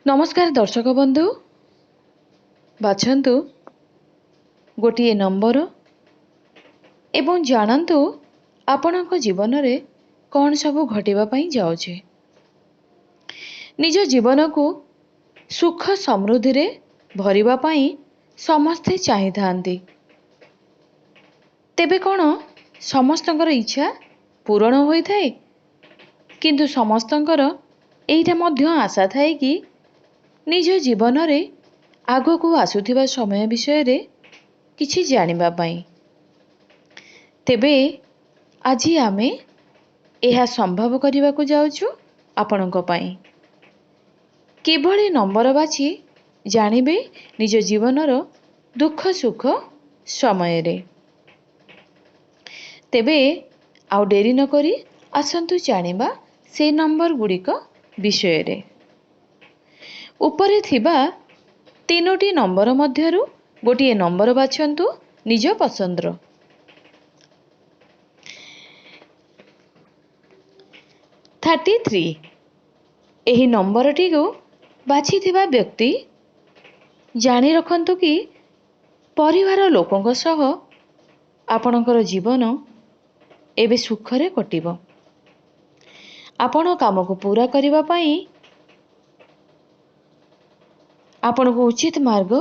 नमस्कार दर्शक बंधु बाछंतु गोटे नंबर एवं जानतु आपणक जीवन रे कौन सब घटिबा पई जाउछे। निज जीवन को सुख समृद्धि रे भरिबा पई समस्ते चाहि थांती। तेबे कौन समस्तंकर इच्छा पूरण होई थाए, किंतु समस्तंकर एइटा मध्य आशा थाए कि निज जीवन रे आगो को आसुथिबा समय विषय रे किछि जानिबा पई। तेबे आजी आमे एहा संभव करिबा को जाउछु आपणक पई। किभଳି नंबर बाछि जानिबे निज जीवन रो दुख सुख समय रे। तेबे आउ डेरी न करी आसंतु जानिबा से नंबर गुड़िक विषय रे। उपरे थिबा तीनोटी नंबर मध्यरु गोटिए नंबर बाछंतु निज पसंदर। 33 एही नंबरटी को बाछिथिबा व्यक्ति जानि रखंतु कि परिवार लोकंक सह आपणकर जीवन एबे सुखरे कटिबो। आपण काम को पूरा करिबा पई आपण को उचित मार्ग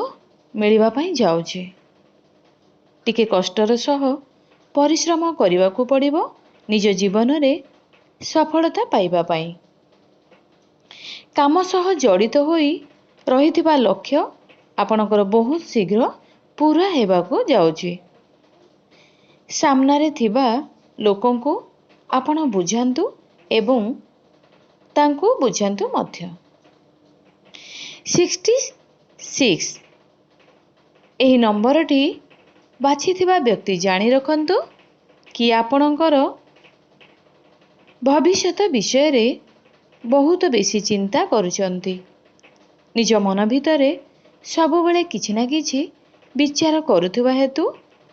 मिलिबा पई जाउछे। टिके कष्टर सह परिश्रम करिबा को पड़िबो निज जीवन रे सफलता पाइबा पई। काम सह जड़ित होई रहिथिबा लक्ष्य आपणकर बहुत शीघ्र पूरा हेबा को जाउछे। सामना रे थिबा लोकं को आपण बुझांतु एवं तांको बुझांतु मध्य। 66 एही नंबरटी बाछिथिबा व्यक्ति जानि रखंतु कि आपणकर भविष्यत विषय रे बहुत बेसी चिंता करूचंती। निज मन भितरे सब बेले किछि ना किछि विचार करूथिबा हेतु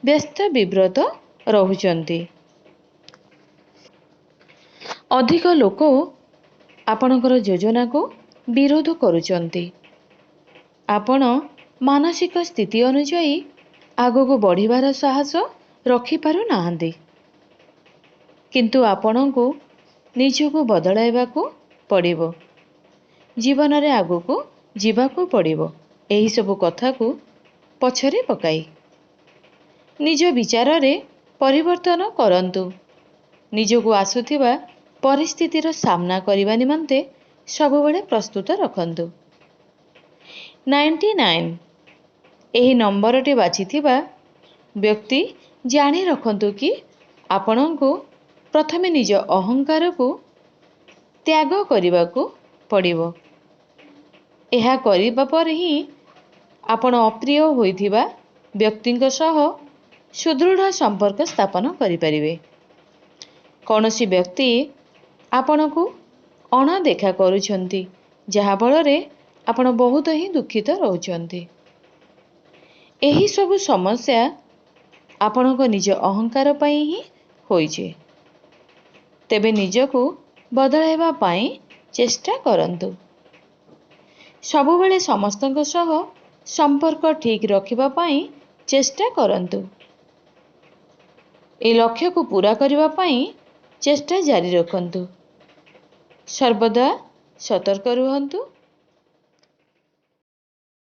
व्यस्त विव्रत रहुचंती। अधिक लोक आपणकर योजना को विरोध करूचंती। आपण मानसिक स्थिति अनुसायी आगो को बढ़िबार साहस रखि पारु नाहंती, किंतु आपण को निज को बदलाइबा को पड़िबो। जीवन रे आगो को जीवा को पड़िबो। एही सब कथा को पछरे पकाई निज विचार रे परिवर्तन करंतु। निज को आसुथिबा परिस्थितिर सामना करिबा निमंते सब बेले प्रस्तुत रखंतु। 99 एही नंबरटी बाछिथिबा व्यक्ति जानि रखंतु कि आपण को प्रथमे निज अहंकार को त्याग करिबा को पड़िबो। एहा करिबा पर ही आपण अप्रिय होइथिबा व्यक्तिंक सह सुदृढ़ संपर्क स्थापन करि परिबे। कौनसी व्यक्ति आपण को अणदेखा करूछंती, जहा फଳରେ आपण बहुत ही दुखित रहउछंती। एही सब समस्या आपणक निज अहंकार पई ही होइछे। तेबे निज को बदलाइबा पई चेष्टा करंतु। सब बेले समस्तंक सह संपर्क ठीक रखिबा पई चेष्टा करंतु। ए लक्ष्य को पूरा करिबा पई चेष्टा जारी रखंतु। सर्वदा सतर्क रुहंतु।